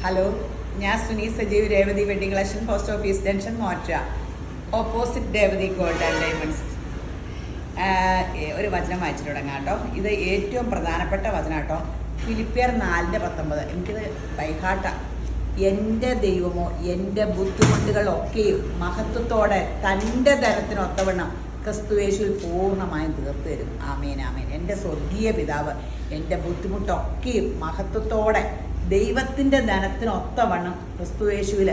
Hello, ഞാൻ Suni Sajeev, Revathi wedding collection, post office junction, മോറ്റ, opposite Revathi gold and diamonds. ഒരു വചനം വായിച്ചിട്ട് തുടങ്ങാം കേട്ടോ. ഇത് ഏറ്റവും പ്രധാനപ്പെട്ട വചനം കേട്ടോ. ഫിലിപ്പിയർ 4:19. എനിക്കിത് ബൈഹാട്ട. എൻ്റെ ദൈവമോ എൻ്റെ ബുദ്ധിമുട്ടുകളൊക്കെയും മഹത്വത്തോടെ തൻ്റെ ധനത്തിനൊത്തവണ്ണം ക്രിസ്തുയേശുവിൽ പൂർണ്ണമായും തീർത്തു തരും. ആമേൻ ആമേൻ. എൻ്റെ സ്വർഗീയ പിതാവ് എൻ്റെ ബുദ്ധിമുട്ടൊക്കെയും മഹത്വത്തോടെ ദൈവത്തിൻ്റെ ധനത്തിനൊത്തവണ്ണം ക്രിസ്തുയേശുവിൽ,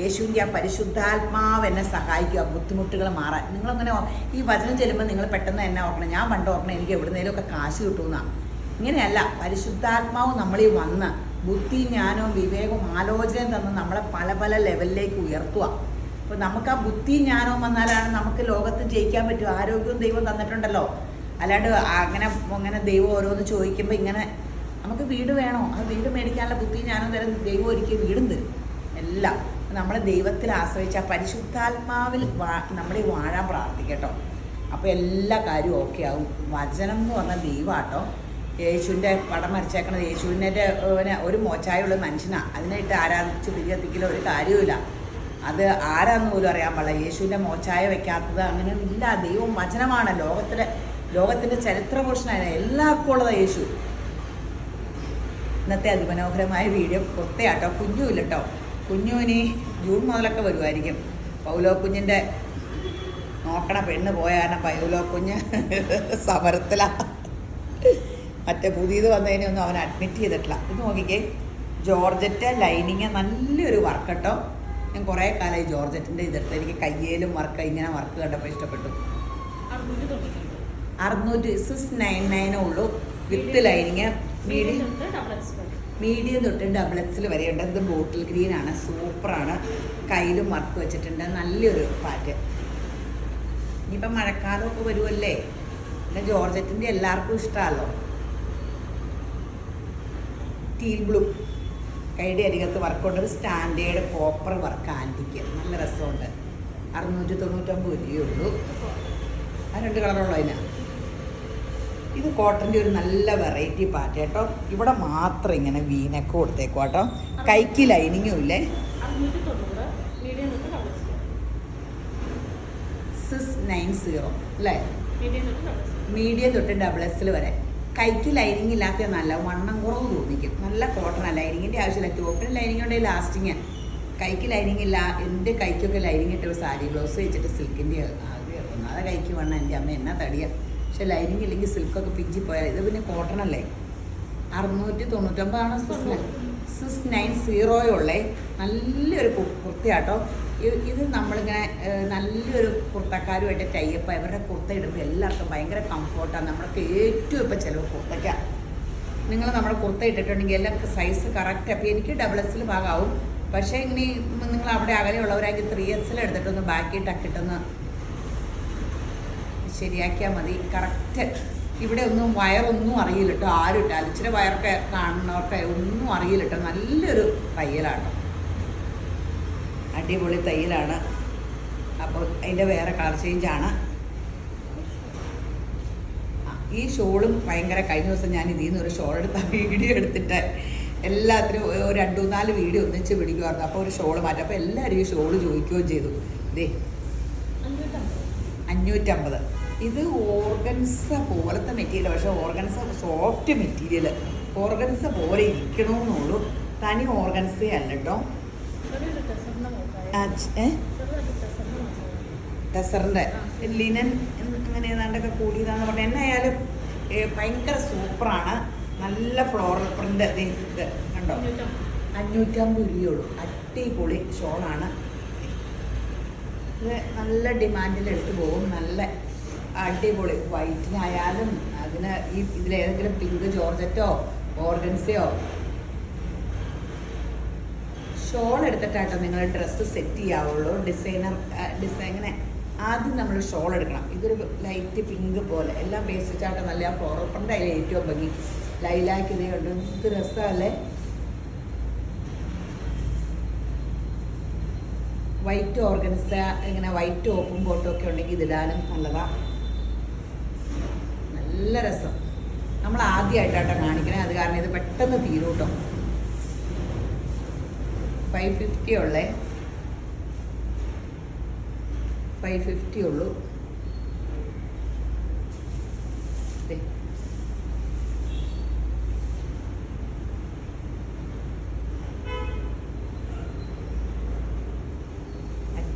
യേശുവിൻ്റെ ആ പരിശുദ്ധാത്മാവ് എന്നെ സഹായിക്കുക ബുദ്ധിമുട്ടുകൾ മാറാൻ. നിങ്ങളങ്ങനെ ഈ വചനം ചെല്ലുമ്പോൾ നിങ്ങൾ പെട്ടെന്ന് എന്നെ ഓർക്കണം. ഞാൻ പണ്ട് ഓർക്കണം എനിക്ക് എവിടുന്നേലുമൊക്കെ കാശ് കിട്ടുമെന്നാണ്. ഇങ്ങനെയല്ല, പരിശുദ്ധാത്മാവ് നമ്മളീ വന്ന് ബുദ്ധി, ജ്ഞാനവും വിവേകവും ആലോചനയും തന്ന് നമ്മളെ പല പല ലെവലിലേക്ക് ഉയർത്തുക. അപ്പോൾ നമുക്ക് ആ ബുദ്ധി ജ്ഞാനവും വന്നാലാണ് നമുക്ക് ലോകത്ത് ജയിക്കാൻ പറ്റും. ആരോഗ്യവും ദൈവം തന്നിട്ടുണ്ടല്ലോ. അല്ലാണ്ട് അങ്ങനെ ദൈവം ഓരോന്ന് ചോദിക്കുമ്പോൾ ഇങ്ങനെ നമുക്ക് വീട് വേണോ, ആ വീട് മേടിക്കാനുള്ള ബുദ്ധി ജ്ഞാനം തരും. ദൈവം ഒരിക്കൽ വീടും തരും. എല്ലാം നമ്മളെ ദൈവത്തിൽ ആശ്രയിച്ച ആ പരിശുദ്ധാത്മാവിൽ നമ്മളീ വാഴാൻ പ്രാർത്ഥിക്കട്ടോ. അപ്പോൾ എല്ലാ കാര്യവും ഓക്കെ ആവും. വചനം എന്ന് പറഞ്ഞാൽ ദൈവമാട്ടോ. യേശുവിൻ്റെ പടം വരച്ചേക്കണത് യേശുവിൻ്റെ ഒരു മോച്ചായുള്ള മനുഷ്യനാണ്. അതിനായിട്ട് ആരാധിച്ച് തിരികത്തിക്കലോ ഒരു കാര്യവുമില്ല. അത് ആരാന്ന് പോലും അറിയാൻ പാടില്ല. യേശുവിൻ്റെ മോച്ചായ വെക്കാത്തത് അങ്ങനെ ഇല്ല. ദൈവം വചനമാണ്. ലോകത്തിൻ്റെ ചരിത്ര പുരുഷനായ എല്ലാവർക്കും ഉള്ളതാണ് യേശു. ഇന്നത്തെ അതിമനോഹരമായ വീഡിയോ പുറത്തെയാട്ടോ. കുഞ്ഞുമില്ല കേട്ടോ. കുഞ്ഞു ഇനി ജൂൺ മുതലൊക്കെ വരുമായിരിക്കും. പൗലോ കുഞ്ഞിൻ്റെ നോക്കണ പെണ്ണ് പോയ കാരണം പൗലോ കുഞ്ഞ് സമരത്തിലാണ്. മറ്റേ പുതിയത് വന്നതിനൊന്നും അവൻ അഡ്മിറ്റ് ചെയ്തിട്ടില്ല. ഇത് നോക്കിക്കേ, ജോർജറ്റ് ലൈനിങ് നല്ലൊരു വർക്ക് കേട്ടോ. ഞാൻ കുറേ കാലമായി ജോർജറ്റിൻ്റെ ഇതെടുത്ത്. എനിക്ക് കയ്യേലും വർക്ക് ഇങ്ങനെ വർക്ക് കണ്ടപ്പോൾ ഇഷ്ടപ്പെട്ടു. 699 ഉള്ളൂ വിത്ത് ലൈനിങ്. മീഡിയം തൊട്ട് ഡബിൾ എക്സിൽ വരെയുണ്ട്. ഇത് ബോട്ടിൽ ഗ്രീനാണ്, സൂപ്പറാണ്. കയ്യിലും വർക്ക് വെച്ചിട്ടുണ്ട്. നല്ലൊരു പാറ്റ്. ഇനിയിപ്പം മഴക്കാലമൊക്കെ വരുമല്ലേ, പിന്നെ ജോർജറ്റിൻ്റെ എല്ലാവർക്കും ഇഷ്ടമല്ലോ. ടീൽ ബ്ലൂ കൈയുടെ അരികത്ത് വർക്കുണ്ട്. ഒരു സ്റ്റാൻഡേർഡ് കോപ്പർ വർക്ക് ആൻറ്റിക്ക് നല്ല രസമുണ്ട്. 699 രൂപയുള്ളൂ. ആ 2 കളറുള്ളൂ അതിന്. ഇത് കോട്ടൻ്റെ ഒരു നല്ല വെറൈറ്റി പാറ്റ് കേട്ടോ. ഇവിടെ മാത്രം ഇങ്ങനെ വീനൊക്കെ കൊടുത്തേക്കും കേട്ടോ. കൈക്ക് ലൈനിങ്ങും ഇല്ലേ. 690 അല്ലേ. മീഡിയം തൊട്ട് ഡബിൾ എക്സിൽ വരെ. കൈക്ക് ലൈനിങ് ഇല്ലാത്ത നല്ല വണ്ണം കുറവ് തോന്നിക്കും. നല്ല കോട്ടണാണ്. ലൈനിങ്ങിൻ്റെ ആവശ്യമില്ല. ടോപ്പിന് ലൈനിങ് ഉണ്ടെങ്കിൽ ലാസ്റ്റിങ്. കൈക്ക് ലൈനിങ് ഇല്ല. എൻ്റെ കൈക്കൊക്കെ ലൈനിങ് ഇട്ട് ഒരു സാരി ബ്ലൗസ് വെച്ചിട്ട് സിൽക്കിൻ്റെ ആദ്യം ഒന്നാതെ കൈക്ക് വണ്ണം. എൻ്റെ അമ്മ എന്നാ തടിയാണ്. പക്ഷെ ലൈനിങ് ഇല്ലെങ്കിൽ സിൽക്കൊക്കെ പിഞ്ചി പോയാൽ. ഇത് പിന്നെ കോട്ടണല്ലേ. 699 690 ഉള്ളേ. നല്ലൊരു കുർത്തയാട്ടോ. ഇത് നമ്മളിങ്ങനെ നല്ലൊരു കുർത്തക്കാരുമായിട്ട് ടൈപ്പ്. ഇവരുടെ കുർത്ത ഇടുമ്പോൾ എല്ലാവർക്കും ഭയങ്കര കംഫോർട്ടാണ്. നമ്മൾക്ക് ഏറ്റവും ഇപ്പം ചിലവ് കുർത്തയ്ക്കാണ്. നിങ്ങൾ നമ്മുടെ കുർത്ത ഇട്ടിട്ടുണ്ടെങ്കിൽ എല്ലാവർക്കും സൈസ് കറക്റ്റ്. അപ്പോൾ എനിക്ക് ഡബിൾ എക്സിൽ ഭാഗമാവും. പക്ഷേ ഇനി നിങ്ങൾ അവിടെ അകലെയുള്ളവരാണെങ്കിൽ 3X എടുത്തിട്ടൊന്ന് ബാക്കി ടക്കിട്ടൊന്ന് ശരിയാക്കിയാൽ മതി. കറക്റ്റ്. ഇവിടെ ഒന്നും വയറൊന്നും അറിയില്ല കേട്ടോ. ആരും ഇട്ടാൽ ഇച്ചിരി വയറൊക്കെ കാണുന്നവർക്ക് ഒന്നും അറിയില്ല കേട്ടോ. നല്ലൊരു തയ്യലാണ്. അടിപൊളി തയ്യലാണ്. അപ്പോൾ അതിൻ്റെ വേറെ കളർ ചേഞ്ചാണ്. ഈ ഷോളും ഭയങ്കര. കഴിഞ്ഞ ദിവസം ഞാൻ ഇതിൽ നിന്ന് ഒരു ഷോൾ എടുത്ത വീഡിയോ എടുത്തിട്ട് എല്ലാത്തിനും ഒരു 2-4 വീഡിയോ ഒന്നിച്ച് പിടിക്കുമായിരുന്നു. അപ്പോൾ ഒരു ഷോൾ മാറ്റാം. അപ്പോൾ എല്ലാവരും ഈ ഷോൾ ചോദിക്കുകയും ചെയ്തു. ഇതേ 550. ഇത് ഓർഗൻസ പോലത്തെ മെറ്റീരിയൽ. പക്ഷേ ഓർഗൻസ സോഫ്റ്റ് മെറ്റീരിയൽ. ഓർഗൻസ പോലെ ഇരിക്കണമെന്നുള്ളൂ. തനി ഓർഗൻസ അല്ല കേട്ടോ. ടെസറിൻ്റെ ലിനൻ അങ്ങനെ ഏതാണ്ടൊക്കെ കൂടിയതാന്ന് പറഞ്ഞാൽ എന്നായാലും ഭയങ്കര സൂപ്പറാണ്. നല്ല ഫ്ലോറൽ പ്രിൻ്റ്. ഇത് കണ്ടോ, 550 രൂപയുള്ളൂ. അടിപൊളി ഷോളാണ്. ഇത് നല്ല ഡിമാൻഡിൽ എടുത്തു പോകും. നല്ല അടിപൊളി വൈറ്റിനായാലും അതിന് ഇതിലേതെങ്കിലും പിങ്ക് ജോർജറ്റോ ഓർഗൻസയോ ഷോൾ എടുത്തിട്ടാട്ടോ നിങ്ങൾ ഡ്രസ്സ് സെറ്റ് ചെയ്യാവുള്ളൂ. ഡിസൈൻ ആദ്യം നമ്മൾ ഷോൾ എടുക്കണം. ഇതൊരു ലൈറ്റ് പിങ്ക് പോലെ എല്ലാം ബേസിച്ചായിട്ട് നല്ല ആ ഫ്ലോറൽ പ്രിൻ്റ് അതിൽ ഏറ്റവും ഭംഗി. ലൈലാക്ക് ഇതേ ഉണ്ട്. ഇത് രസമല്ലേ. വൈറ്റ് ഓർഗൻസ ഇങ്ങനെ വൈറ്റ് ഓപ്പും ബോട്ടും ഒക്കെ ഉണ്ടെങ്കിൽ ഇതിടാനും നല്ലതാണ്. നല്ല രസം. നമ്മൾ ആദ്യമായിട്ടാട്ടോ കാണിക്കണേ. അത് കാരണം ഇത് പെട്ടെന്ന് തീരും കേട്ടോ. 550 ഉള്ളേ, 550 ഉള്ളൂ.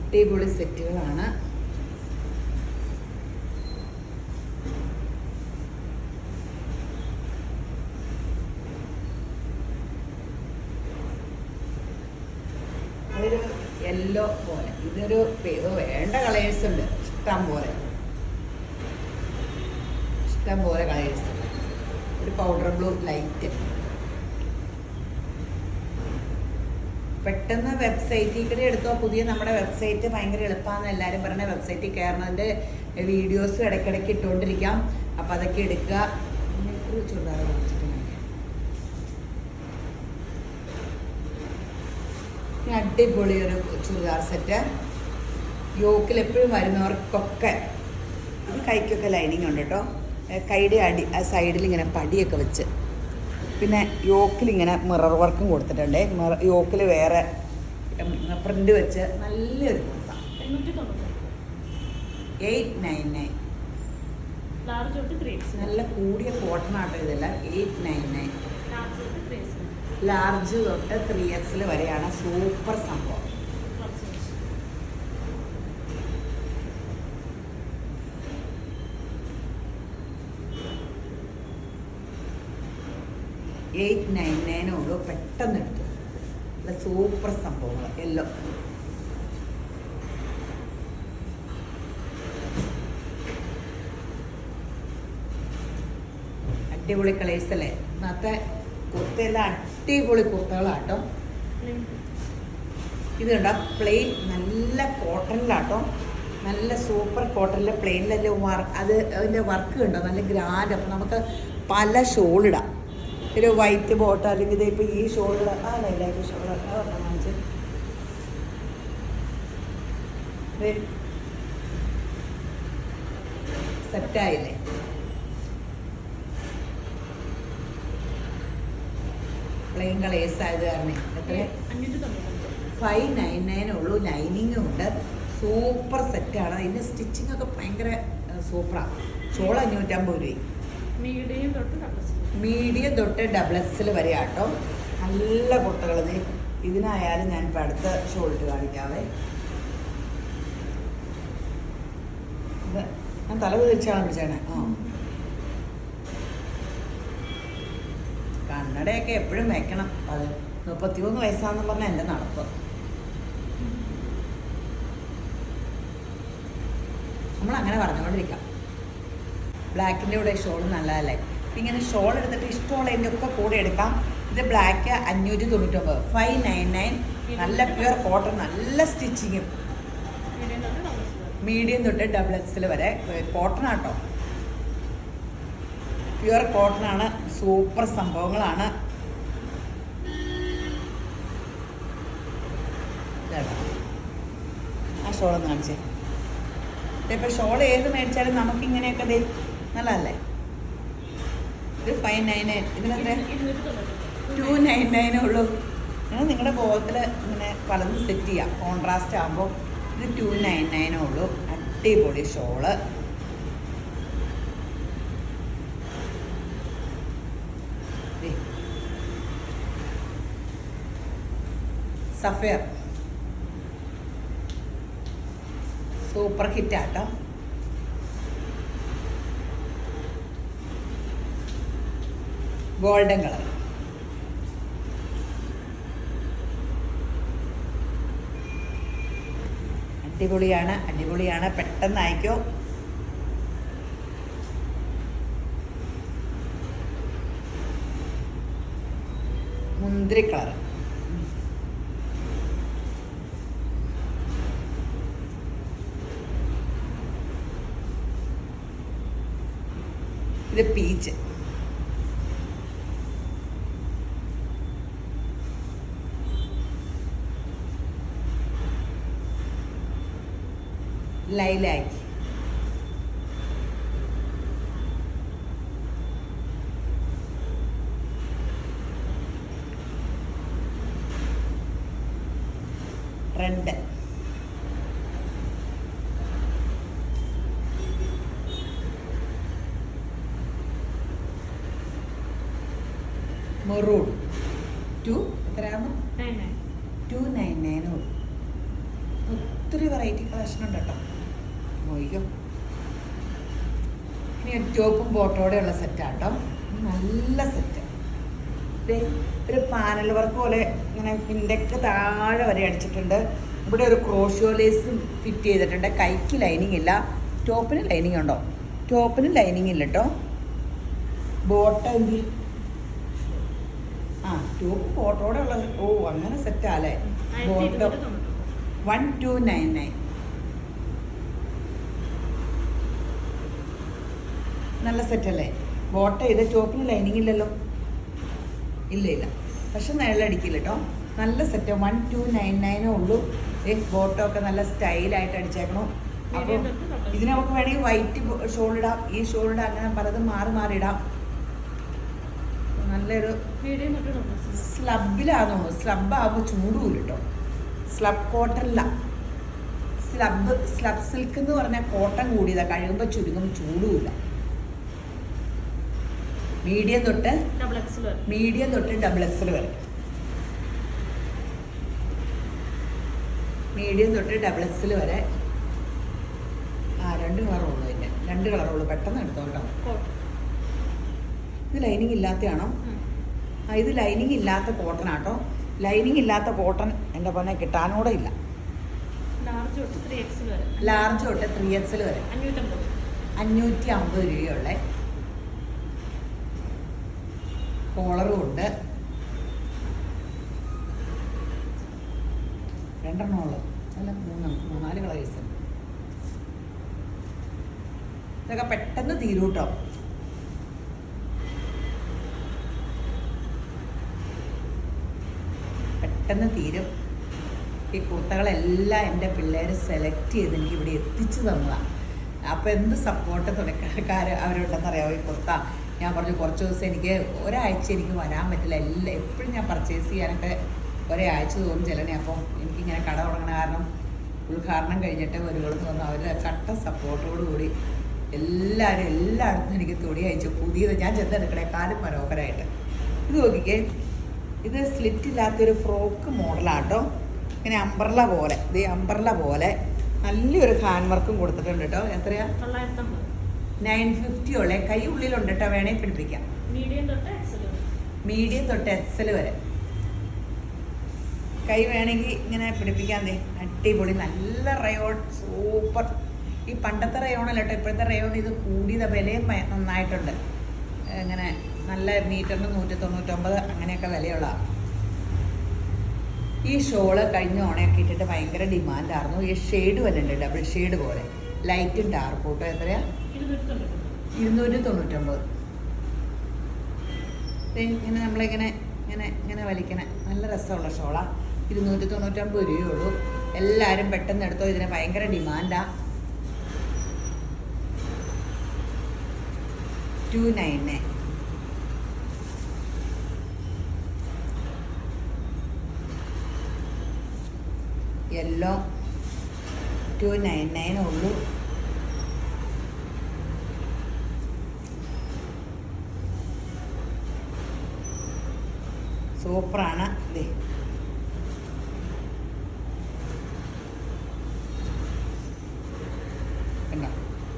അടിപൊളി സെറ്റുകളാണ്. അതൊരു യെല്ലോ പോലെ, ഇതൊരു വേണ്ട കളേഴ്സ് ഉണ്ട്, ഇഷ്ടം പോലെ കളേഴ്സ്. ഒരു പൗഡർ ബ്ലൂ ലൈറ്റ്. പെട്ടെന്ന് വെബ്സൈറ്റിൽ കൂടെ എടുത്തോ. പുതിയ നമ്മുടെ വെബ്സൈറ്റ് ഭയങ്കര എളുപ്പമാണെന്ന് എല്ലാവരും പറഞ്ഞ വെബ്സൈറ്റിൽ കയറുന്നതിൻ്റെ വീഡിയോസും ഇടയ്ക്കിടയ്ക്ക് ഇട്ടുകൊണ്ടിരിക്കാം. അപ്പം അതൊക്കെ എടുക്കുക. ഒരു ചുരിദാർ അടിപൊളി ഒരു ചുരിദാർ സെറ്റ്. യോക്കിൽ എപ്പോഴും വരുന്നവർക്കൊക്കെ ഇത് കൈക്കൊക്കെ ലൈനിങ് ഉണ്ട് കേട്ടോ. കൈയുടെ സൈഡിൽ ഇങ്ങനെ പടിയൊക്കെ വെച്ച്, പിന്നെ യോക്കിലിങ്ങനെ മിറർ വർക്കും കൊടുത്തിട്ടുണ്ട്. യോക്കിൽ വേറെ പ്രിൻ്റ് വെച്ച് നല്ലൊരു കുർത്ത. 899. നല്ല കൂടിയ കോട്ടൺ ആട്ടോ ഇതെല്ലാം. 899. ലാർജ് തൊട്ട് 3XL വരെയാണ്. സൂപ്പർ സംഭവം. $899 ഉള്ളൂ. പെട്ടെന്ന് എടുത്തു. നല്ല സൂപ്പർ സംഭവങ്ങൾ. യെല്ലോ അടിപൊളി കളേഴ്സ് അല്ലേ. ഇന്നത്തെ കുർത്തയെല്ലാം അടിപൊളി കുർത്തകളാട്ടോ. ഇത് കണ്ടോ, പ്ലെയിൻ നല്ല കോട്ടണിലാട്ടോ. നല്ല സൂപ്പർ കോട്ടണിലെ പ്ലെയിനിലല്ലേ അത് അതിൻ്റെ വർക്ക് കണ്ടോ, നല്ല ഗ്രാൻഡ്. അപ്പം നമുക്ക് പല ഷോളിടാം. ഒരു വൈറ്റ് ബോട്ട്, അല്ലെങ്കിൽ ഇതിപ്പോൾ ഈ ഷോളുകൾ ലൈറ്റ് ഷോൾ കാണിച്ച് സെറ്റായില്ലേ. പ്ലെയിൻ കളേഴ്സ് ആയത് കാരണം എത്ര 599 ഉള്ളൂ. ലൈനിങ്ങും ഉണ്ട്. സൂപ്പർ സെറ്റാണ്. ഇതിൻ്റെ സ്റ്റിച്ചിങ് ഒക്കെ ഭയങ്കര സൂപ്പറാണ്. ഷോൾ 550 രൂപ. മീഡിയം തൊട്ട് XXL വരെ ആട്ടോ. നല്ല കുട്ടകൾ. ഇതിനായാലും ഞാനിപ്പോൾ അടുത്ത ഷോൾട്ട് കാണിക്കാവേ. ഇത് ഞാൻ തല കുതിരിച്ചാണ് വിളിച്ചേണേ. കണ്ണടയൊക്കെ എപ്പോഴും വെക്കണം. അത് 33 വയസ്സാന്ന് പറഞ്ഞാൽ എൻ്റെ നടപ്പ്. നമ്മളങ്ങനെ പറഞ്ഞുകൊണ്ടിരിക്കാം. ബ്ലാക്കിൻ്റെ കൂടെ ഷോൾ നല്ലതല്ലേ. ഇങ്ങനെ ഷോൾ എടുത്തിട്ട് ഇഷ്ടമുള്ളതിൻ്റെ ഒക്കെ കൂടെ എടുക്കാം. ഇത് ബ്ലാക്ക് 599. 599. നല്ല പ്യുവർ കോട്ടൺ, നല്ല സ്റ്റിച്ചിങ്ങും. മീഡിയം തൊട്ട് XXL വരെ കോട്ടൺ ആട്ടോ. പ്യുവർ കോട്ടൺ ആണ്. സൂപ്പർ സംഭവങ്ങളാണ്. ആ ഷോളൊന്ന് കാണിച്ചേ. ഇപ്പം ഷോൾ ഏത് മേടിച്ചാലും നമുക്കിങ്ങനെയൊക്കെ നല്ലതല്ലേ. ഇത് 599. ഇതിനെത്ര 299 ഉള്ളൂ. നിങ്ങളുടെ ബോധത്തിൽ ഇങ്ങനെ പലതും സെറ്റ് ചെയ്യാം. കോൺട്രാസ്റ്റ് ആകുമ്പോൾ ഇത് 299 ഉള്ളൂ. അടിപൊളി ഷോള്. സഫയർ സൂപ്പർ ഹിറ്റാട്ടോ. Golden colour. അടിപൊളിയാണ്, അടിപൊളിയാണ്. പെട്ടെന്ന് അയക്കോ. മുന്തിരി കളർ. ഇത് പീച്ച്. ലൈലാക്ക്. റെഡ്, മെറൂൺ 2 എത്രയാകുന്നു 299. ഒത്തിരി വെറൈറ്റി കളക്ഷൻ ഉണ്ട് കേട്ടോ. നോക്കിക്കോ. ഇനി ടോപ്പും ബോട്ടോടെയുള്ള സെറ്റാട്ടോ. നല്ല സെറ്റ്. ഒരു പാനൽ വർക്ക് പോലെ ഇങ്ങനെ പിൻ്റെക്ക് താഴെ വരെ അടിച്ചിട്ടുണ്ട്. ഇവിടെ ഒരു ക്രോഷ്യോ ലേസ് ഫിറ്റ് ചെയ്തിട്ടുണ്ട്. കൈക്ക് ലൈനിങ് ഇല്ല. ടോപ്പിന് ലൈനിങ് ഉണ്ടോ? ടോപ്പിന് ലൈനിങ് ഇല്ല കേട്ടോ. ബോട്ടം എന്തി ടോപ്പ് ബോട്ടോടെ ഉള്ള. ഓ അങ്ങനെ സെറ്റാല്ലേ. ബോട്ടം 1299. നല്ല സെറ്റല്ലേ. ബോട്ടം ഇത് ടോപ്പിന് ലൈനിങ് ഇല്ലല്ലോ. ഇല്ല പക്ഷെ നിഴലടിക്കില്ല കേട്ടോ. നല്ല സെറ്റ് 1299 ഉള്ളൂ. ബോട്ടം ഒക്കെ നല്ല സ്റ്റൈലായിട്ട് അടിച്ചേക്കണോ. അപ്പോൾ ഇതിന് നമുക്ക് വേണമെങ്കിൽ വൈറ്റ് ഷോൾ ഇടാം, ഈ ഷോൾ ഇടാം, അങ്ങനെ പലതും മാറി ഇടാം. നല്ലൊരു സ്ലബിലാണെന്നോ. സ്ലബാകുമ്പോൾ ചൂടുമില്ല കേട്ടോ. സ്ലബ് കോട്ടണില്ല. സ്ലബ് സിൽക്ക് എന്ന് പറഞ്ഞാൽ കോട്ടൺ കൂടിയതാണ്. കഴിയുമ്പോൾ ചുരുങ്ങും, ചൂടുമില്ല. മീഡിയം തൊട്ട് ഡബിൾ എക്സൽ വരെ. മീഡിയം തൊട്ട് ഡബിൾ എക്സൽ വരെ രണ്ട് കളറുള്ളൂ. ഇതിൻ്റെ 2 കളറുള്ളൂ. പെട്ടെന്ന് എടുത്തോട്ടോ. ഇത് ലൈനിങ് ഇല്ലാത്തതാണോ? ഇത് ലൈനിങ് ഇല്ലാത്ത കോട്ടൺ ആട്ടോ. ലൈനിങ് ഇല്ലാത്ത കോട്ടൺ എൻ്റെ പോലെ കിട്ടാനോടെ ഇല്ല. ലാർജ് തൊട്ട് 3XL വരെ 550 രൂപയുള്ള കോളറും ഉണ്ട്. 2 ഉള്ളു. അല്ല 4 കളേഴ്സ്. ഇതൊക്കെ പെട്ടെന്ന് തീരും കേട്ടോ. പെട്ടെന്ന് തീരും. ഈ കുർത്തകളെല്ലാം എൻ്റെ പിള്ളേർ സെലക്ട് ചെയ്ത് എനിക്ക് ഇവിടെ എത്തിച്ചു തന്നതാണ്. അപ്പോൾ എന്ത് സപ്പോർട്ട് തുണക്കാർ അവരുണ്ടെന്നറിയാമോ. ഈ കുർത്ത ഞാൻ പറഞ്ഞു കുറച്ച് ദിവസം എനിക്ക് ഒരാഴ്ച എനിക്ക് വരാൻ പറ്റില്ല. എപ്പോഴും ഞാൻ പർച്ചേസ് ചെയ്യാനൊക്കെ ഒരാഴ്ച തോന്നും ചിലനെ. അപ്പം എനിക്കിങ്ങനെ കട തുടങ്ങണ കാരണം ഉദ്ഘാടനം കഴിഞ്ഞിട്ട് വരുകളെന്ന് പറഞ്ഞു. അവരുടെ കട്ട സപ്പോർട്ടോടുകൂടി എല്ലായിടത്തും എനിക്ക് തുണി അയച്ചു. പുതിയത് ഞാൻ ചെന്നെടുക്കണേക്കാളും മനോഹരമായിട്ട്. ഇത് നോക്കിക്കേ. ഇത് സ്ലിറ്റ് ഇല്ലാത്തൊരു ഫ്രോക്ക് മോഡലാട്ടോ. ഇങ്ങനെ അംബ്രല പോലെ. ഇത് അംബ്രല പോലെ നല്ലൊരു ഹാൻഡ് വർക്കും കൊടുത്തിട്ടുണ്ട് കേട്ടോ. എത്രയാ? 950 ഉള്ളേ. കൈ ഉള്ളിലുണ്ട് കേട്ടോ. വേണേൽ പിടിപ്പിക്കാം. മീഡിയം തൊട്ട് എക്സൽ വരെ കൈ വേണമെങ്കിൽ ഇങ്ങനെ പിടിപ്പിക്കാൻ. അടിപൊളി. നല്ല റയോൺ. സൂപ്പർ. ഈ പണ്ടത്തെ റയോണല്ല കേട്ടോ. ഇപ്പോഴത്തെ റയോൺ ഇത് കൂടിയത വിലയും നന്നായിട്ടുണ്ട്. ഇങ്ങനെ നല്ല മീറ്ററിന് 199 അങ്ങനെയൊക്കെ വിലയുള്ളതാണ്. ഈ ഷോള് കഴിഞ്ഞ ഓണയൊക്കെ ഇട്ടിട്ട് ഭയങ്കര ഡിമാൻഡായിരുന്നു. ഈ ഷെയ്ഡ് വലുണ്ട്. ഡബിൾ ഷെയ്ഡ് പോലെ ലൈറ്റും ഡാർക്കും കേട്ടോ. എത്രയാ? 299. ഇങ്ങനെ നമ്മളിങ്ങനെ ഇങ്ങനെ വലിക്കണ നല്ല രസമുള്ള ഷോളാണ്. 299 രൂപയുള്ളൂ. എല്ലാവരും പെട്ടെന്ന് എടുത്തോ. ഇതിന് ഭയങ്കര ഡിമാൻഡാണ്. 299. യെല്ലോ 299 ഉള്ളൂ. സൂപ്പറാണ്. ഇതേ കണ്ടോ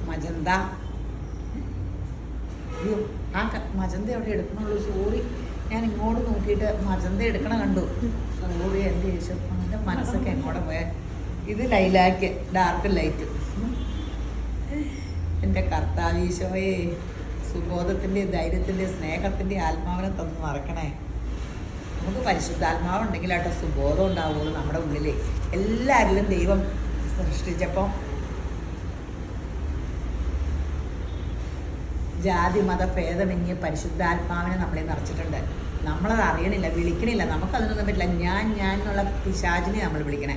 മജന്ത. അയ്യോ ആ മജന്ത എവിടെ എടുക്കണുള്ളൂ. സോറി, ഞാൻ ഇങ്ങോട്ട് നോക്കിയിട്ട് മജന്ത എടുക്കണ കണ്ടു. സോറി എൻ്റെ യേശു. എൻ്റെ മനസ്സൊക്കെ എങ്ങോട്ട് പോയാൽ. ഇത് ലൈലാക്ക് ഡാർക്ക് ലൈറ്റ്. എൻ്റെ കർത്താവീശോയെ സുബോധത്തിൻ്റെ ധൈര്യത്തിൻ്റെ സ്നേഹത്തിൻ്റെ ആത്മാവിനെ തന്ന് മറക്കണേ. നമുക്ക് പരിശുദ്ധാത്മാവ് ഉണ്ടെങ്കിലാട്ടോ സുബോധം ഉണ്ടാവുള്ളൂ നമ്മുടെ ഉള്ളിൽ. എല്ലാവരിലും ദൈവം സൃഷ്ടിച്ചപ്പോൾ ജാതി മത ഭേദമന്യേ പരിശുദ്ധാത്മാവിനെ നമ്മളെ നിറച്ചിട്ടുണ്ട്. നമ്മളത് അറിയണില്ല, വിളിക്കണില്ല. നമുക്കതിനൊന്നും പറ്റില്ല. ഞാൻ എന്നുള്ള പിശാചിനെ നമ്മൾ വിളിക്കണേ.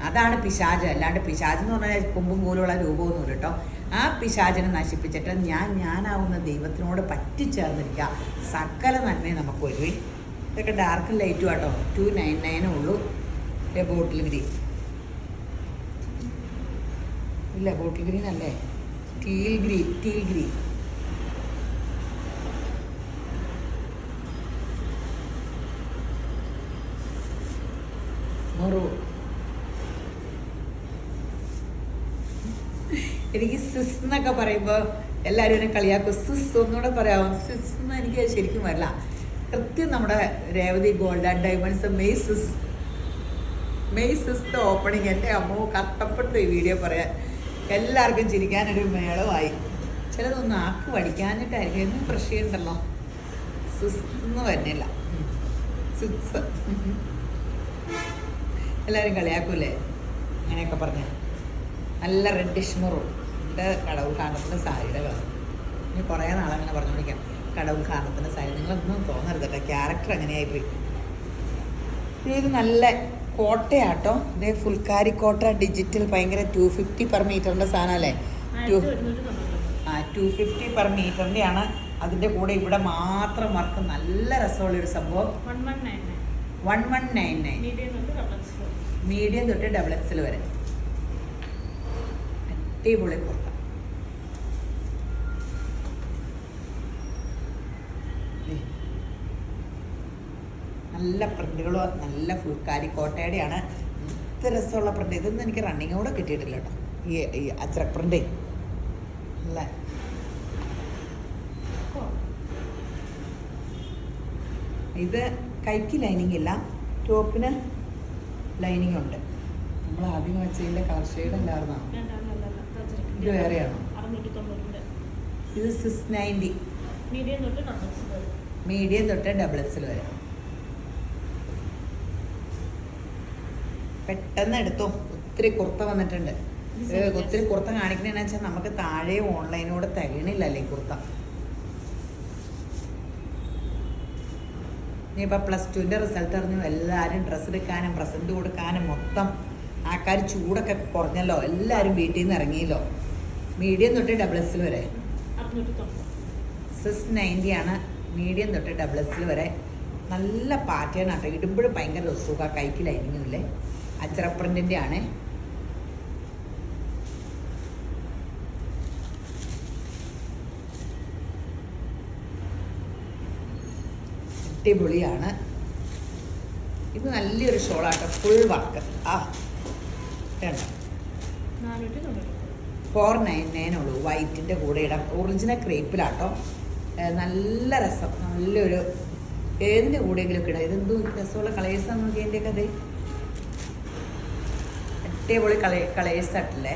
അതാണ് പിശാച്. അല്ലാണ്ട് പിശാച് എന്ന് പറഞ്ഞാൽ കൊമ്പും പോലുള്ള രൂപമൊന്നുമില്ല കേട്ടോ. ആ പിശാചിനെ നശിപ്പിച്ചിട്ട് ഞാനാവുന്ന ദൈവത്തിനോട് പറ്റിച്ചേർന്നിരിക്കുക. സകല നന്മയും നമുക്ക് വരുവേ. ഇതൊക്കെ ഡാർക്ക് ലൈറ്റും കേട്ടോ. 299 ഉള്ളൂ. ബോട്ടിൽ ഗ്രീൻ ഇല്ല ബോട്ടിൽ ഗ്രീൻ അല്ലേ, ടീൽ ഗ്രീൻ, ടീൽ ഗ്രീൻ. എനിക്ക് സിസ് എന്നൊക്കെ പറയുമ്പോൾ എല്ലാവരും എന്നെ കളിയാക്കും. സിസ് ഒന്നുകൂടെ പറയാമോ? സിസ് എന്ന് എനിക്ക് ശരിക്കും വരില്ല. കൃത്യം നമ്മുടെ Revathi gold and diamonds May sixth opening. എൻ്റെ അമ്മോ കഷ്ടപ്പെട്ടു ഈ വീഡിയോ പറയാൻ. എല്ലാവർക്കും ചിരിക്കാനൊരു മേളമായി. ചിലതൊന്നും ആക്ക് പഠിക്കാനിട്ടായിരിക്കും. എന്നും പ്രശ്നമുണ്ടല്ലോ, സിസ് എന്ന് വരുന്നില്ല, സിക്സ്. എല്ലാവരും കളിയാക്കൂലേ അങ്ങനെയൊക്കെ പറഞ്ഞ. നല്ല റെഡിഷ് മെറൂൺ. എൻ്റെ കടവ് കാണത്തിൻ്റെ സാരിയുടെ കളർ. ഇനി കുറേ നാളങ്ങനെ പറഞ്ഞുകൊണ്ടിരിക്കാം കടവ് കാണത്തിൻ്റെ സാരി. നിങ്ങളൊന്നും തോന്നരുത് കേട്ടോ, ക്യാരക്ടർ അങ്ങനെയായിപ്പോയി. ഇത് നല്ല കോട്ടയാട്ടോ. ഇതേ ഫുൽക്കാരി കോട്ട ഡിജിറ്റൽ. ഭയങ്കര 250 പെർ മീറ്ററിൻ്റെ സാധനമല്ലേ? 250 പെർ മീറ്ററിൻ്റെ ആണ്. അതിൻ്റെ കൂടെ ഇവിടെ മാത്രം വർക്ക്. നല്ല രസമുള്ളൊരു സംഭവം. 1199 മീഡിയം തൊട്ട് XXL വരെ. അടിപൊളി കുർത്ത. നല്ല പ്രിന്റുകളോ, നല്ല ഫുൾക്കാരി കോട്ടയുടെയാണ്. ഇത്ര രസമുള്ള പ്രിന്റ്. ഇതൊന്നും എനിക്ക് റണ്ണിങ് കൂടെ കിട്ടിയിട്ടില്ല കേട്ടോ, ഈ അച്ചറക് പ്രിന്റ്. അല്ല ഇത് കൈക്ക് ലൈനിങ് ഇല്ല, ടോപ്പിന് ലൈനിങ് ഉണ്ട്. നമ്മൾ ആദ്യം വെച്ചതിൻ്റെ കളർ ഷെയ്ഡ് അല്ലായിരുന്നോ? ഇത് വേറെയാണോ? ഇത് 690 മീഡിയം തൊട്ട് XXL വരെ. പെട്ടെന്ന് എടുത്തോ. ഒത്തിരി കുർത്ത വന്നിട്ടുണ്ട്. ഒത്തിരി കുർത്ത കാണിക്കണമെന്ന് വെച്ചാൽ നമുക്ക് താഴെ ഓൺലൈനോട് തികയണില്ലല്ലേ കുർത്ത. ഇനിയിപ്പോൾ +2ൻ്റെ റിസൾട്ട് അറിഞ്ഞു. എല്ലാവരും ഡ്രസ്സ് എടുക്കാനും പ്രസൻറ്റ് കൊടുക്കാനും മൊത്തം ആൾക്കാർ. ചൂടൊക്കെ കുറഞ്ഞല്ലോ, എല്ലാവരും വീട്ടിൽ നിന്ന് ഇറങ്ങിയല്ലോ. മീഡിയം തൊട്ട് XXL വരെ 690 ആണ്. മീഡിയം തൊട്ട് XXL വരെ. നല്ല പാറ്റേൺ ആട്ടോ. ഇടുമ്പോഴും ഭയങ്കര സുഖമാണ്. കൈക്ക് ലൈനിങ്ങും ഇല്ലേ. അച്ചറ പ്രിന്റിൻ്റെ ആണ്. അടിപൊളിയാണ്. ഇത് നല്ലൊരു ഷോളാട്ടോ, ഫുൾ വർക്ക്. ആ വേണ്ട 499 ഉള്ളൂ. വൈറ്റിൻ്റെ കൂടെ ഇടാം. ഒറിജിനൽ ക്രേപ്പിലാട്ടോ. നല്ല രസം. നല്ലൊരു ഏതിൻ്റെ കൂടെയെങ്കിലും ഒക്കെ ഇടാം. ഇതെന്തോ രസമുള്ള കളേഴ്സാണ് നോക്കി. എൻ്റെ കഥ അടിപൊളി കളേഴ്സ് ആയിട്ടില്ലേ.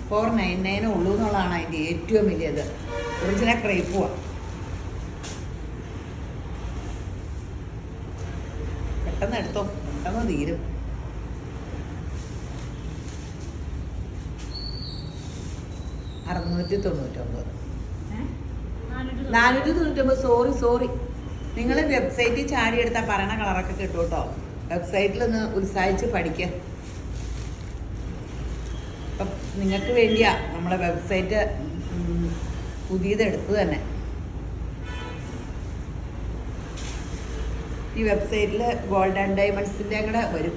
499 ഉള്ളൂ എന്നുള്ളതാണ് അതിൻ്റെ ഏറ്റവും വലിയത്. ഒറിജിനൽ ക്രേപ്പുമാണ്. പെട്ടെന്ന് എടുത്തോ, പെട്ടെന്ന് തീരും. $499. സോറി. നിങ്ങൾ വെബ്സൈറ്റിൽ ചാടി എടുത്താൽ പറയണ കളറൊക്കെ കിട്ടും കേട്ടോ. വെബ്സൈറ്റിലൊന്ന് ഉത്സാഹിച്ച് പഠിക്കുക. അപ്പം നിങ്ങൾക്ക് വേണ്ടിയാ നമ്മളെ വെബ്സൈറ്റ് പുതിയതെടുത്ത് തന്നെ. ഈ വെബ്സൈറ്റിൽ ഗോൾഡ് ആൻഡ് ഡയമണ്ട്സിൻ്റെ കൂടെ വരും.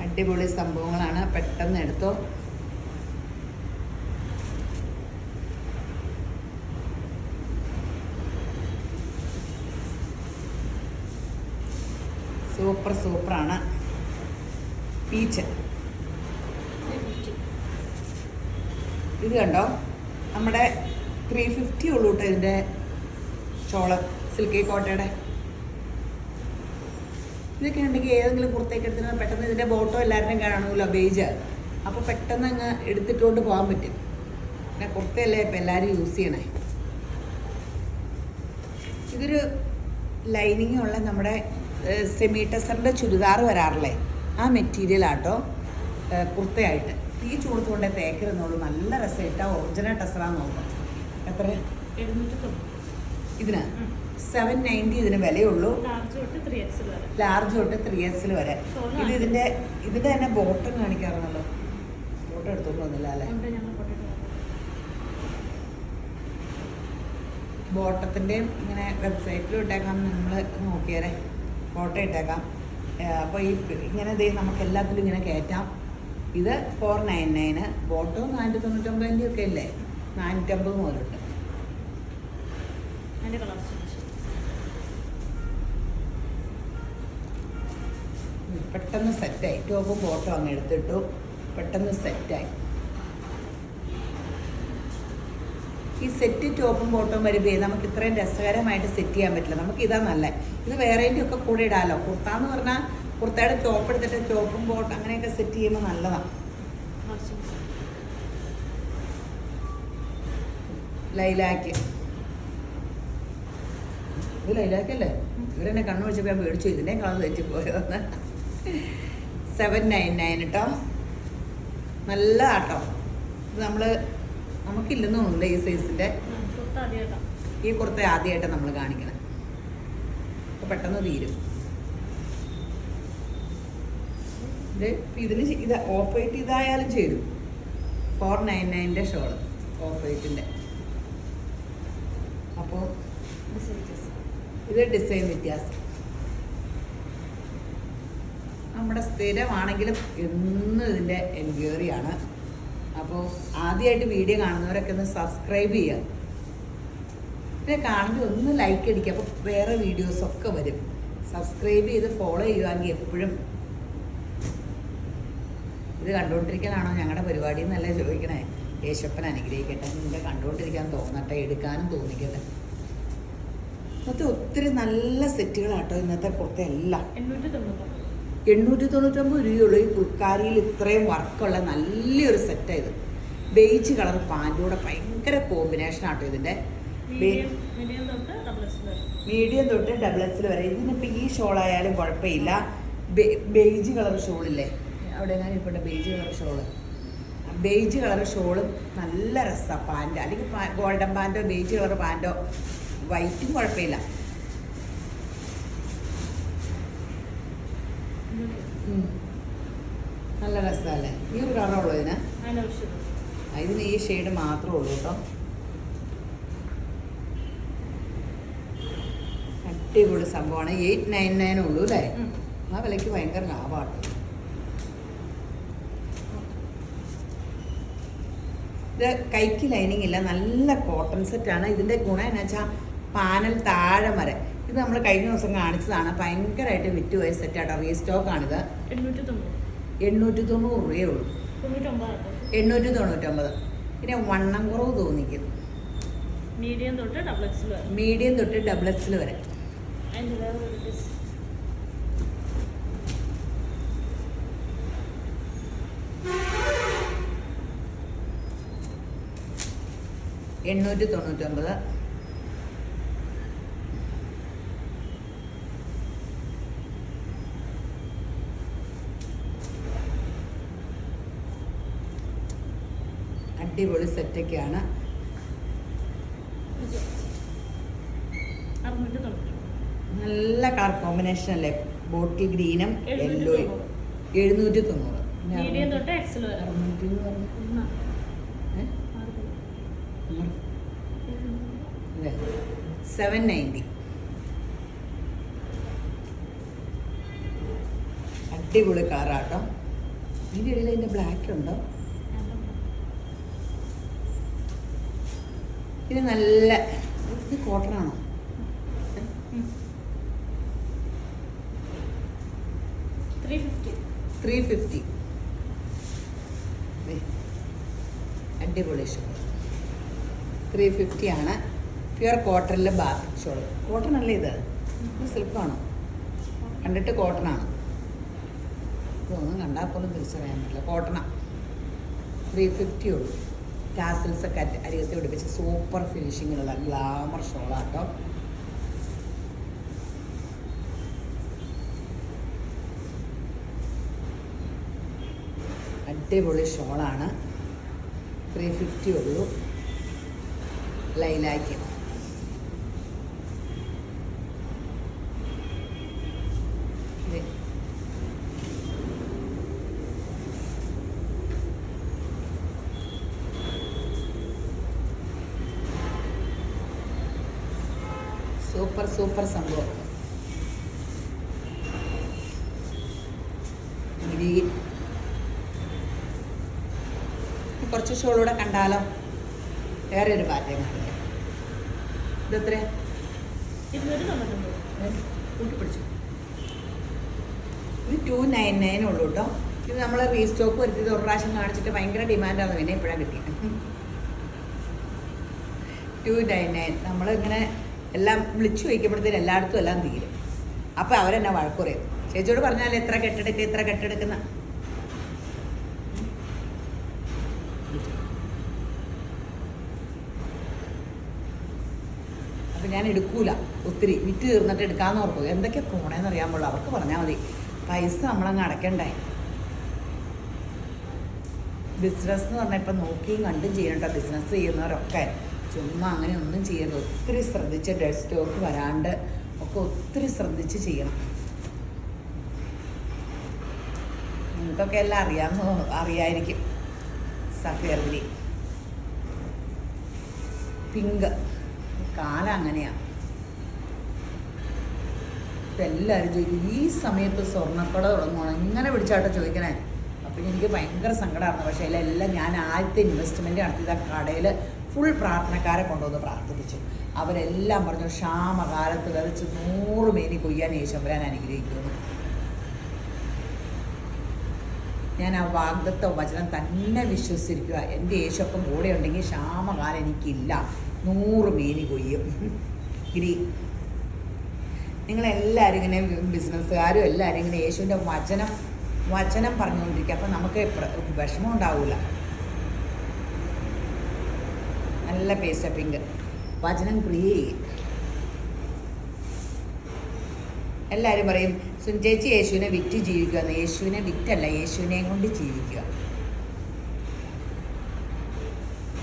അടിപൊളി സംഭവങ്ങളാണ്. പെട്ടെന്ന് എടുത്തോ. സൂപ്പറാണ്. പീച്ച് ഇത് കണ്ടോ, നമ്മുടെ 350 ഉള്ളൂ കേട്ടോ ഇതിൻ്റെ ഷോള്. സിൽക്കി കോട്ടയുടെ ഇതൊക്കെ ഉണ്ടെങ്കിൽ ഏതെങ്കിലും കുർത്തേക്ക് എടുത്തിട്ട് പെട്ടെന്ന് ഇതിൻ്റെ ബോട്ടോ എല്ലാവരുടെയും കാണുമല്ലോ, ബേജ്. അപ്പോൾ പെട്ടെന്ന് അങ്ങ് എടുത്തിട്ടുകൊണ്ട് പോകാൻ പറ്റും. പിന്നെ കുർത്തയല്ലേ ഇപ്പം എല്ലാവരും യൂസ് ചെയ്യണേ. ഇതൊരു ലൈനിങ് ഉള്ള നമ്മുടെ സെമി ടെസറിൻ്റെ ചുരിദാർ വരാറില്ലേ, ആ മെറ്റീരിയലാട്ടോ കുർത്തയായിട്ട്. ഈ ചൂടത്തുകൊണ്ടേ തേക്കരുന്നുള്ളൂ. നല്ല രസമായിട്ടാ. ഒറിജിനൽ ടെസറാന്ന് നോക്കാം. എത്ര? ഇതിന് 790 ഇതിന് വിലയുള്ളൂ. ലാർജ് തൊട്ട് 3XL വരെ. ഇതിന്റെ തന്നെ ബോട്ടം കാണിക്കാറുണ്ടല്ലോ. ഫോട്ടോ എടുത്തോണ്ട് വന്നില്ല അല്ലേ? ബോട്ടത്തിൻ്റെയും ഇങ്ങനെ വെബ്സൈറ്റിലും ഇട്ടേക്കാൻ നമ്മൾ നോക്കിയാലേ. ഫോട്ടോ ഇട്ടേക്കാം. അപ്പോൾ ഈ ഇങ്ങനെ നമുക്ക് എല്ലാത്തിലും ഇങ്ങനെ കയറ്റാം. ഇത് 499, ബോട്ടോ 499 ഒക്കെ അല്ലേ, 450 മുതലുണ്ട്. പെട്ടെന്ന് സെറ്റായി. ടോപ്പും ബോട്ടോ അങ്ങ് എടുത്തിട്ടു, പെട്ടെന്ന് സെറ്റായി. ഈ സെറ്റ് ടോപ്പും ബോട്ടവും വരുമ്പോൾ നമുക്ക് ഇത്രയും രസകരമായിട്ട് സെറ്റ് ചെയ്യാൻ പറ്റില്ല. നമുക്ക് ഇതാ നല്ല. ഇത് വേറേൻ്റെ ഒക്കെ കൂടെ ഇടാമല്ലോ. കുർത്താന്ന് പറഞ്ഞാൽ കുർത്തയുടെ ടോപ്പ് എടുത്തിട്ട് ടോപ്പും ബോട്ടും അങ്ങനെയൊക്കെ സെറ്റ് ചെയ്യുമ്പോൾ നല്ലതാണ്. ലൈലാക്ക്, ഇത് ലൈലാക്കല്ലേ? ഇവരെന്നെ കണ്ണു വെച്ചപ്പോൾ ഞാൻ മേടിച്ചു. ഇതിൻ്റെ കളർ തെറ്റി പോയതെന്ന്. 799 കേട്ടോ. നല്ലതാട്ടോ. ഇത് നമുക്കില്ലെന്ന് തോന്നുന്നില്ല ഈ സൈസിൻ്റെ. ഈ കുർത്ത ആദ്യമായിട്ടാണ് നമ്മൾ കാണിക്കണം. അപ്പോൾ പെട്ടെന്ന് തീരും. ഇതിന് ഇത് ഓഫ് വൈറ്റ് ഇതായാലും ചേരും. 499 ഷോള് ഓഫ് വൈറ്റിൻ്റെ. അപ്പോൾ ഇത് ഡിസൈൻ വ്യത്യാസം. നമ്മുടെ സ്ഥിരമാണെങ്കിലും എന്നും ഇതിൻ്റെ എൻക്വയറിയാണ്. അപ്പോൾ ആദ്യമായിട്ട് വീഡിയോ കാണുന്നവരൊക്കെ ഒന്ന് സബ്സ്ക്രൈബ് ചെയ്യുക. പിന്നെ കാണുമ്പോൾ ഒന്ന് ലൈക്ക് അടിക്കുക. അപ്പോൾ വേറെ വീഡിയോസൊക്കെ വരും. സബ്സ്ക്രൈബ് ചെയ്ത് ഫോളോ ചെയ്യുകയാണെങ്കിൽ എപ്പോഴും ഇത് കണ്ടുകൊണ്ടിരിക്കാനാണോ ഞങ്ങളുടെ പരിപാടി എന്നല്ല ചോദിക്കണേ. യേശപ്പൻ അനുഗ്രഹിക്കട്ടെ. നിങ്ങളെ കണ്ടുകൊണ്ടിരിക്കാൻ തോന്നട്ടെ, എടുക്കാനും തോന്നിക്കട്ടെ. ഇന്നത്തെ ഒത്തിരി നല്ല സെറ്റുകളാട്ടോ ഇന്നത്തെ കുർത്തയെല്ലാം. 899 രൂപയുള്ളൂ. ഈ ഫുൾക്കാരിയിൽ ഇത്രയും വർക്കുള്ള നല്ലൊരു സെറ്റാണ് ഇത്. ബേജ് കളർ പാൻറ്റൂടെ ഭയങ്കര കോമ്പിനേഷൻ ആട്ടോ ഇതിൻ്റെ. മീഡിയം തൊട്ട് XXL വരെ. ഇതിനിപ്പോൾ ഈ ഷോളായാലും കുഴപ്പമില്ല. ബേജ് കളർ ഷോളില്ലേ അവിടെ, ഞാൻ ഇപ്പോൾ beige colour shawl, beige colour ഷോളും നല്ല രസമാണ്. പാൻറ്റ് അല്ലെങ്കിൽ ഗോൾഡൻ പാൻറ്റോ ബേജ് കളർ പാൻറ്റോ, വൈറ്റും കുഴപ്പമില്ല. നല്ല രസമല്ലേ? ഈ ഒരു കളറുള്ളൂ ഇതിന്. ഇതിന് ഈ ഷെയ്ഡ് മാത്രമേ ഉള്ളൂ കേട്ടോ. അടിപൊളി സംഭവമാണ്. 899 ഉള്ളൂ അല്ലേ? ആ വിലയ്ക്ക് ഭയങ്കര ലാഭമാണ്. ഇത് കൈക്ക് ലൈനിങ് ഇല്ല, നല്ല കോട്ടൺ സെറ്റാണ്. ഇതിൻ്റെ ഗുണം എന്ന് വെച്ചാൽ പാനൽ താഴെ വരെ. ഇത് നമ്മൾ കഴിഞ്ഞ ദിവസം കാണിച്ചതാണ്. ഭയങ്കരമായിട്ട് വിറ്റുപോയ സെറ്റാട്ടോ. റീസ്റ്റോക്കാണിത്. 890 രൂപയേ ഉള്ളൂ. 899. പിന്നെ വണ്ണം കുറവ് തോന്നിക്കും. മീഡിയം തൊട്ട് XXL വരെ. $899. അടിപൊളി സെറ്റൊക്കെയാണ്. നല്ല കളർ കോമ്പിനേഷൻ അല്ലേ? ബോട്ടിൽ ഗ്രീനും യെല്ലോയും. 790. 790. അടിപൊളി കളറാട്ടോ. ഇതിൻ്റെ ഇടയിൽ അതിൻ്റെ ബ്ലാക്ക് ഉണ്ടോ? ഇത് നല്ല, ഇത് കോട്ടൺ ആണോ? 350. അടിപൊളി ഷോൾ. 350 ആണ്. പ്യുവർ കോട്ടണിൽ ബാത്ത് ഷോൾ. കോട്ടൺ അല്ലേ ഇത്? സിൽക്കാണോ? കണ്ടിട്ട് കോട്ടണാണ്. ഇതൊന്നും കണ്ടാൽ പോലും തിരിച്ചറിയാൻ പറ്റില്ല. കോട്ടണാണ്. 350 ഉള്ളൂ. ടാസിൽസൊക്കെ അരികത്ത് പിടിപ്പിച്ച് സൂപ്പർ ഫിനിഷിങ്ങിലുള്ള ഗ്ലാമർ ഷോളാട്ടോ. അടിപൊളി ഷോളാണ്. 350 ഉള്ളൂ. ലൈലാക്ക്. സൂപ്പർ സംഭവം. ഗ്രീൻ. കുറച്ച് ഷോളൂടെ കണ്ടാലോ? വേറെ ഒരു പാറ്റേൺ കാണിക്കാം. ഇതെത്ര കൂട്ടി പിടിച്ചു? ഇത് 299 ഉള്ളൂ കേട്ടോ. ഇത് നമ്മൾ റീസ്റ്റോക്ക് വരുത്തിയത് ഒരു പ്രാവശ്യം കാണിച്ചിട്ട് ഭയങ്കര ഡിമാൻഡാണ്, പിന്നെ ഇപ്പോഴാണ് കിട്ടിയത്. 299. നമ്മളിങ്ങനെ എല്ലാം വിളിച്ചു വയ്ക്കുമ്പോഴത്തേന് എല്ലായിടത്തും എല്ലാം തീരും. അപ്പോൾ അവരെന്നെ വഴക്കുറയും. ചേച്ചിയോട് പറഞ്ഞാൽ എത്ര കെട്ടെടുക്കുന്ന. അപ്പം ഞാൻ എടുക്കൂല, ഒത്തിരി വിറ്റ് തീർന്നിട്ട് എടുക്കാമെന്ന് ഓർക്കും. എന്തൊക്കെ പോണേന്ന് അറിയാൻ പാടില്ല, അവർക്ക് പറഞ്ഞാൽ മതി. പൈസ നമ്മളങ്ങ് അടയ്ക്കണ്ടേ. ബിസിനസ് എന്ന് പറഞ്ഞാൽ ഇപ്പം നോക്കിയും കണ്ടും ചെയ്യണ്ട. ബിസിനസ് ചെയ്യുന്നവരൊക്കെ ചുമ്മാ അങ്ങനെ ഒന്നും ചെയ്യരുത്. ഒത്തിരി ശ്രദ്ധിച്ച് ഡെഡ് സ്റ്റോക്ക് വരാണ്ട് ഒക്കെ ഒത്തിരി ശ്രദ്ധിച്ച് ചെയ്യണം. നിങ്ങൾക്കൊക്കെ എല്ലാം അറിയായിരിക്കും. Sapphire green, pink. കാലം അങ്ങനെയാണ്. ഇപ്പം എല്ലാവരും ചോദിക്കും ഈ സമയത്ത് സ്വർണ്ണക്കട തുടങ്ങണം, ഇങ്ങനെ പിടിച്ചാട്ടോ ചോദിക്കണേ. അപ്പം എനിക്ക് ഭയങ്കര സങ്കടമായിരുന്നു. പക്ഷേ അതിലെല്ലാം ഞാൻ ആദ്യത്തെ ഇൻവെസ്റ്റ്മെൻറ്റ് നടത്തിയത് ആ കടയിൽ ഫുൾ പ്രാർത്ഥനക്കാരെ കൊണ്ടുവന്ന് പ്രാർത്ഥിപ്പിച്ചു. അവരെല്ലാം പറഞ്ഞു ക്ഷാമകാലത്ത് വിതച്ച് 100 മേനി കൊയ്യാൻ യേശുവരാൻ അനുഗ്രഹിക്കുന്നു. ഞാൻ ആ വാഗ്ദത്ത വചനം തന്നെ വിശ്വസിച്ചിരിക്കുക. എൻ്റെ യേശുപ്പം കൂടെ ഉണ്ടെങ്കിൽ ക്ഷാമകാലം എനിക്കില്ല, 100 മേനി കൊയ്യും. ഗ്രീൻ. നിങ്ങളെല്ലാവരും ഇങ്ങനെ ബിസിനസ്സുകാരും എല്ലാവരും ഇങ്ങനെ യേശുവിൻ്റെ വചനം പറഞ്ഞുകൊണ്ടിരിക്കുക. അപ്പം നമുക്ക് വിഷമം ഉണ്ടാവില്ല. നല്ല പേസ്റ്റ് പിങ്ക്. വചനം ക്രിയേറ്റ് ചെയ്യും. എല്ലാവരും പറയും സുനിചേച്ചി യേശുവിനെ വിറ്റ് ജീവിക്കുക എന്ന്. യേശുവിനെ വിറ്റല്ല, യേശുവിനെയും കൊണ്ട് ജീവിക്കുക.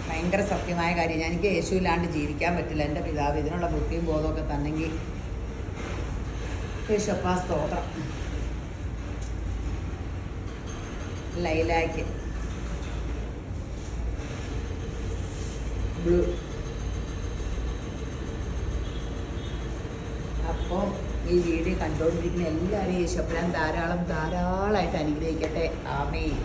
ഭയങ്കര സത്യമായ കാര്യം. എനിക്ക് യേശുവില്ലാണ്ട് ജീവിക്കാൻ പറ്റില്ല. എൻ്റെ പിതാവ് ഇതിനുള്ള ബുദ്ധിയും ബോധമൊക്കെ തന്നെങ്കിൽ യേശുപ്പാ സ്തോത്രം. Lilac, blue. അപ്പോൾ ഈ വീഡിയോ കണ്ടുകൊണ്ടിരിക്കുന്ന എല്ലാവരും യേശുപ്പൻ ധാരാളമായിട്ട് അനുഗ്രഹിക്കട്ടെ. ആമേൻ.